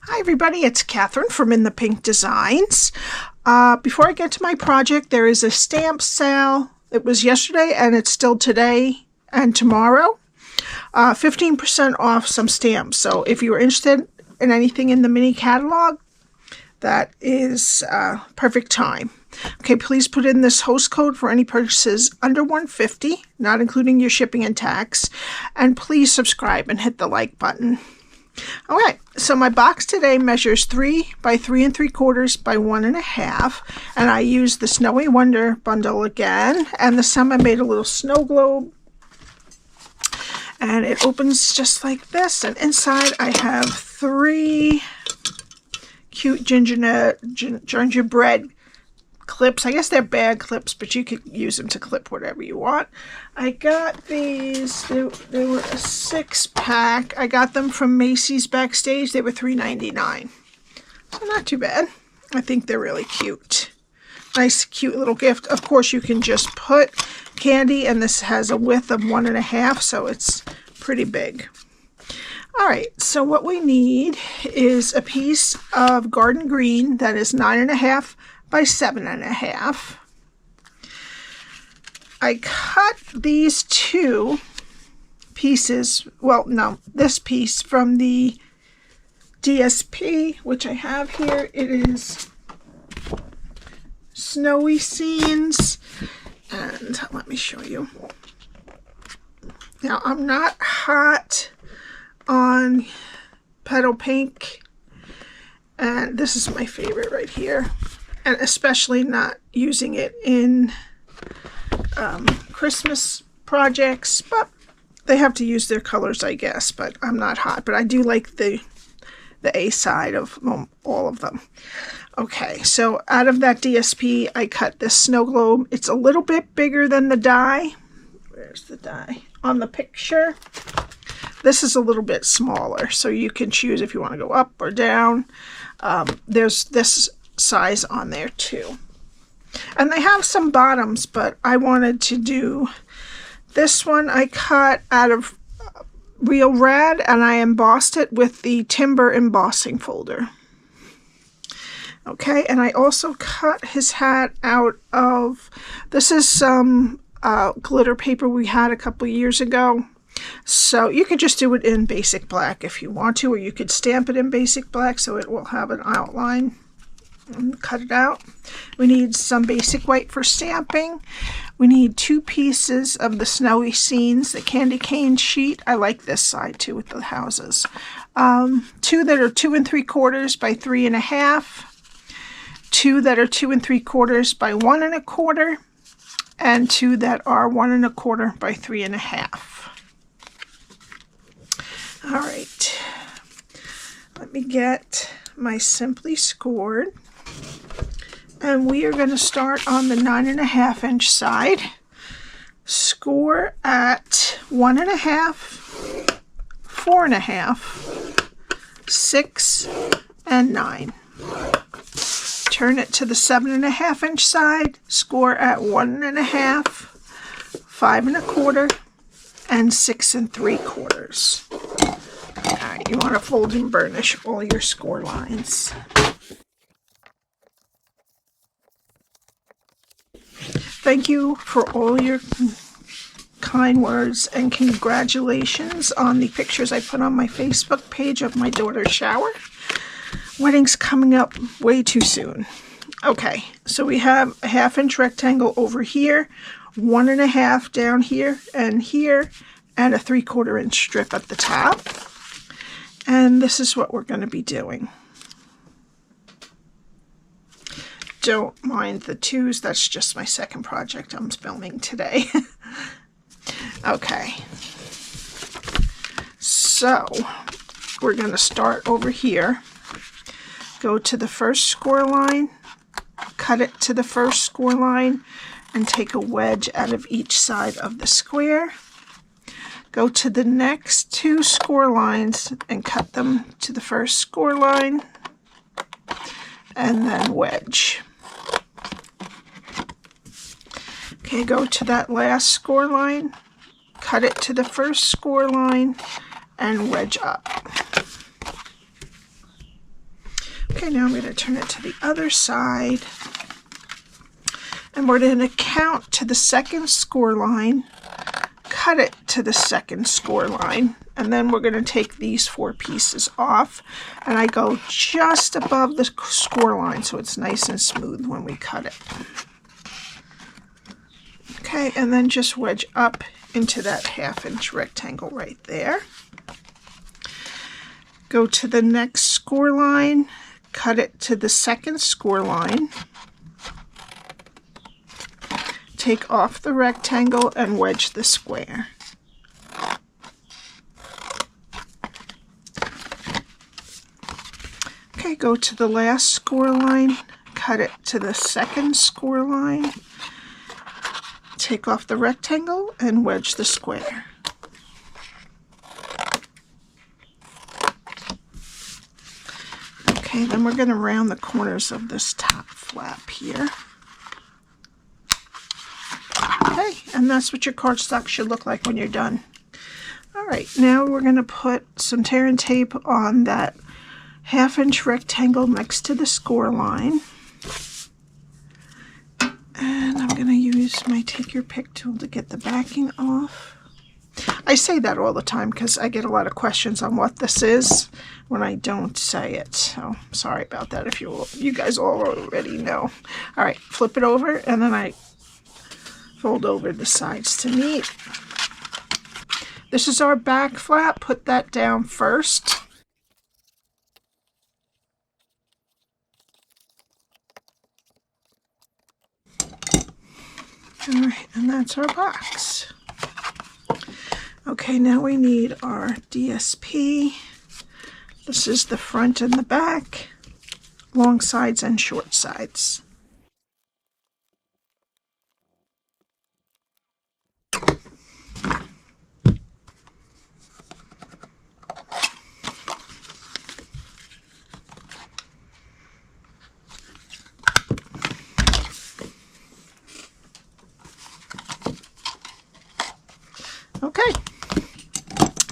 Hi everybody, it's Cathryn from In the Pink Designs. Before I get to my project, there is a stamp sale. It was yesterday and it's still today and tomorrow. 15% off some stamps. So if you're interested in anything in the mini catalog, that is perfect time. Okay, please put in this host code for any purchases under $150, not including your shipping and tax. And please subscribe and hit the like button. Alright, so my box today measures 3 by 3 3/4 by 1 1/2, and I used the Snowy Wonder bundle again, and this time I made a little snow globe, and it opens just like this, and inside I have 3 cute gingerbread clips. I guess they're bag clips, but you could use them to clip whatever you want. I got these, they were a 6-pack. I got them from Macy's Backstage. They were $3.99. So not too bad. I think they're really cute. Nice, cute little gift. Of course, you can just put candy, and this has a width of 1 1/2, so it's pretty big. Alright, so what we need is a piece of garden green that is 9 1/2 by 7 1/2. I cut these 2 pieces, well, no, this piece from the DSP, which I have here. It is Snowy Scenes, and let me show you. Now, I'm not hot on petal pink, and this is my favorite right here. And especially not using it in Christmas projects, but they have to use their colors, I guess, but I'm not hot. But I do like the A side of all of them. Okay, so out of that DSP, I cut this snow globe. It's a little bit bigger than the die. Where's the die? On the picture. This is a little bit smaller, so you can choose if you want to go up or down. There's this size on there too, and they have some bottoms, but I wanted to do this one. I cut out of real red, and I embossed it with the timber embossing folder. Okay, and I also cut his hat out of, this is some glitter paper we had a couple years ago. So you could just do it in basic black if you want to, or you could stamp it in basic black so it will have an outline. And cut it out. We need some basic white for stamping. We need 2 pieces of the Snowy Scenes, the candy cane sheet. I like this side too with the houses. 2 that are 2 3/4 by 3 1/2. 2 that are 2 3/4 by 1 1/4, and 2 that are 1 1/4 by 3 1/2. All right. Let me get my Simply Scored. And we are going to start on the 9 1/2 inch side. Score at 1 1/2, 4 1/2, 6, and 9. Turn it to the 7 1/2 inch side. Score at 1 1/2, 5 1/4, and 6 3/4. Alright, you want to fold and burnish all your score lines. Thank you for all your kind words and congratulations on the pictures I put on my Facebook page of my daughter's shower. Wedding's coming up way too soon. Okay, so we have a 1/2 inch rectangle over here, 1 1/2 down here, and a 3/4 inch strip at the top. And this is what we're going to be doing. Don't mind the 2s, that's just my second project I'm filming today. Okay, so we're going to start over here, go to the first score line, cut it to the first score line, and take a wedge out of each side of the square. Go to the next 2 score lines and cut them to the first score line, and then wedge. Okay, go to that last score line, cut it to the first score line, and wedge up. Okay, now I'm going to turn it to the other side. And we're going to count to the second score line, cut it to the second score line, and then we're going to take these 4 pieces off. And I go just above the score line so it's nice and smooth when we cut it. Okay, and then just wedge up into that 1/2 inch rectangle right there. Go to the next score line, cut it to the second score line. Take off the rectangle and wedge the square. Okay, go to the last score line, cut it to the second score line. Take off the rectangle and wedge the square. Okay, then we're going to round the corners of this top flap here. Okay, and that's what your cardstock should look like when you're done. All right, now we're going to put some tear and tape on that 1/2 inch rectangle next to the score line. And I'm going to use my Take Your Pick tool to get the backing off. I say that all the time because I get a lot of questions on what this is when I don't say it. So sorry about that if you guys all already know. All right, flip it over and then I fold over the sides to meet. This is our back flap. Put that down first. All right, and that's our box. Okay, now we need our DSP. This is the front and the back, long sides and short sides. Okay,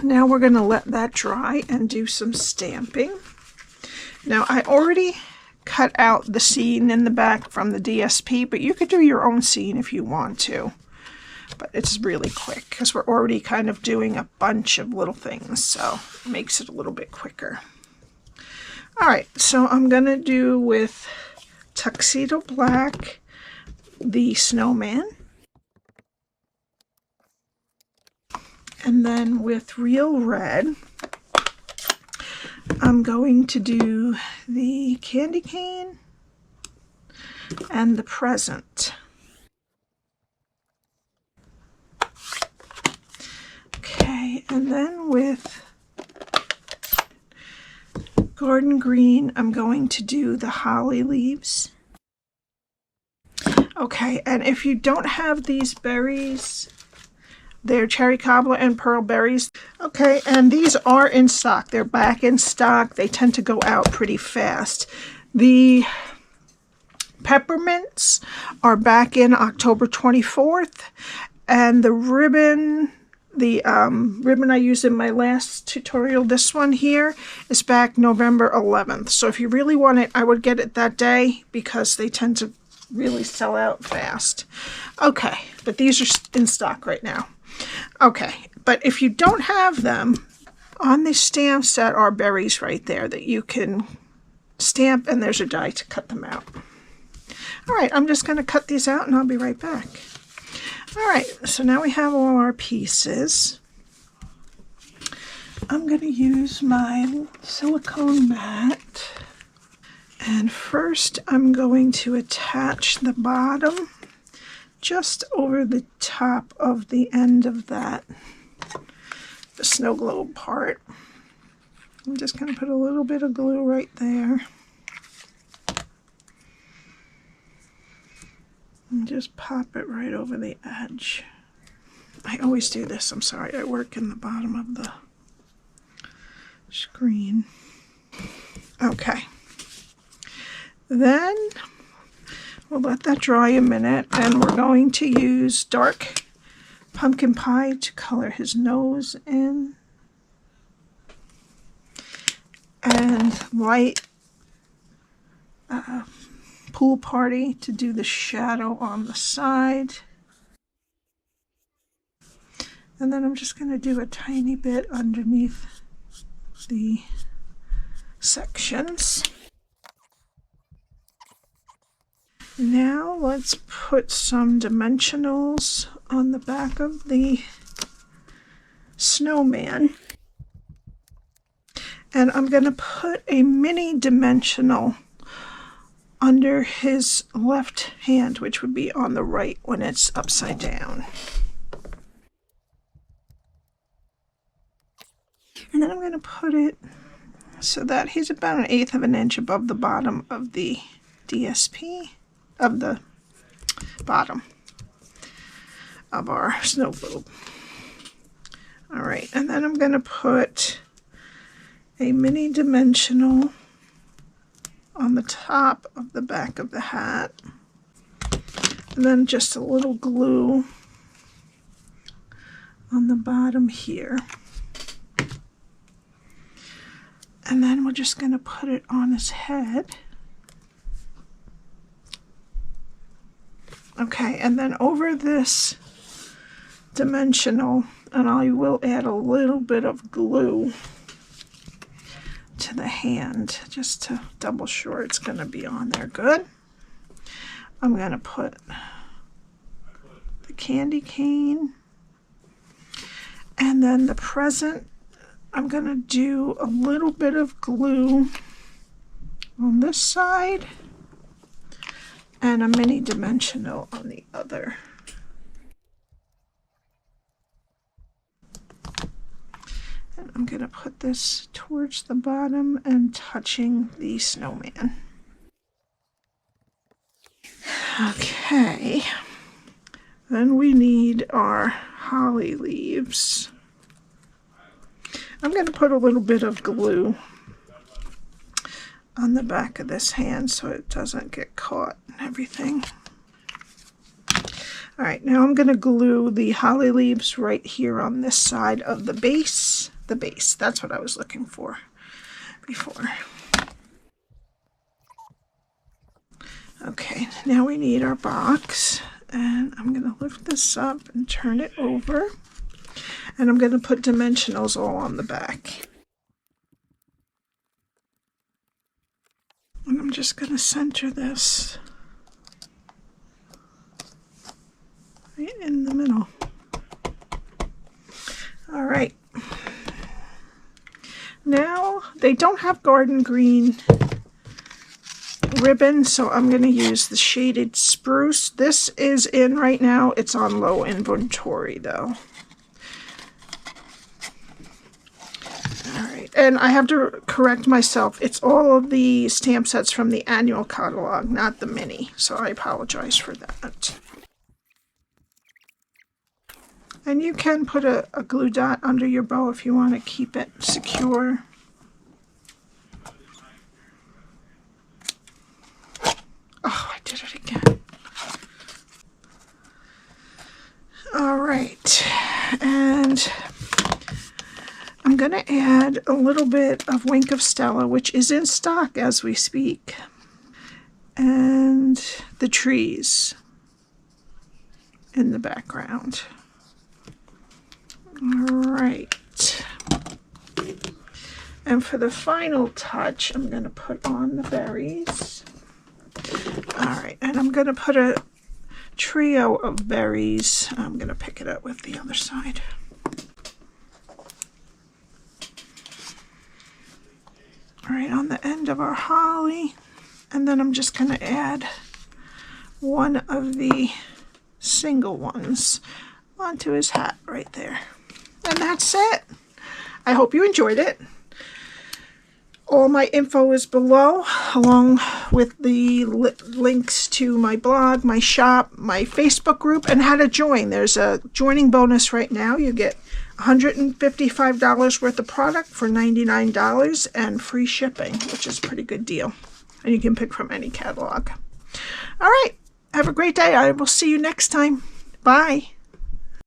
now we're going to let that dry and do some stamping. Now I already cut out the scene in the back from the DSP, but you could do your own scene if you want to. But it's really quick because we're already kind of doing a bunch of little things, so it makes it a little bit quicker. All right, so I'm going to do with Tuxedo Black the snowman. And then with Real Red, I'm going to do the candy cane and the present. Okay, and then with Garden Green, I'm going to do the holly leaves. Okay, and if you don't have these berries, they're cherry cobbler and pearl berries. Okay, and these are in stock. They're back in stock. They tend to go out pretty fast. The peppermints are back in October 24th. And the ribbon, ribbon I used in my last tutorial, this one here, is back November 11th. So if you really want it, I would get it that day because they tend to really sell out fast. Okay, but these are in stock right now. Okay, but if you don't have them, on the stamp set are berries right there that you can stamp, and there's a die to cut them out. All right, I'm just going to cut these out and I'll be right back. All right, so now we have all our pieces. I'm going to use my silicone mat. And first I'm going to attach the bottom just over the top of the end of that, the snow globe part. I'm just going to put a little bit of glue right there. And just pop it right over the edge. I always do this, I'm sorry, I work in the bottom of the screen. Okay. Then we'll let that dry a minute, and we're going to use dark pumpkin pie to color his nose in, and light pool party to do the shadow on the side. And then I'm just going to do a tiny bit underneath the sections. Now let's put some dimensionals on the back of the snowman. And I'm going to put a mini dimensional under his left hand, which would be on the right when it's upside down. And then I'm going to put it so that he's about 1/8 of an inch above the bottom of the DSP, of the bottom of our snow globe. All right, and then I'm going to put a mini dimensional on the top of the back of the hat, and then just a little glue on the bottom here. And then we're just going to put it on his head. Okay, and then over this dimensional, and I will add a little bit of glue to the hand just to double sure it's going to be on there good. I'm going to put the candy cane, and then the present, I'm going to do a little bit of glue on this side and a mini dimensional on the other. And I'm going to put this towards the bottom and touching the snowman. Okay, then we need our holly leaves. I'm going to put a little bit of glue on the back of this hand so it doesn't get caught and everything. All right, now I'm going to glue the holly leaves right here on this side of the base. The base, that's what I was looking for before. Okay, now we need our box, and I'm going to lift this up and turn it over. And I'm going to put dimensionals all on the back. And I'm just going to center this right in the middle. All right. Now, they don't have garden green ribbon, so I'm going to use the shaded Spruce. This is in right now. It's on low inventory, though. And I have to correct myself. It's all of the stamp sets from the annual catalog, not the mini. So I apologize for that. And you can put a glue dot under your bow if you want to keep it secure. Oh, I did it again. All right. And I'm going to add a little bit of Wink of Stella, which is in stock as we speak, and the trees in the background. All right. And for the final touch, I'm going to put on the berries. All right, and I'm going to put a trio of berries. I'm going to pick it up with the other side. All right, on the end of our holly, and then I'm just going to add one of the single ones onto his hat right there. And that's it. I hope you enjoyed it. All my info is below, along with the links to my blog, my shop, my Facebook group, and how to join. There's a joining bonus right now. You get $155 worth of product for $99 and free shipping, which is a pretty good deal. And you can pick from any catalog. All right. Have a great day. I will see you next time. Bye.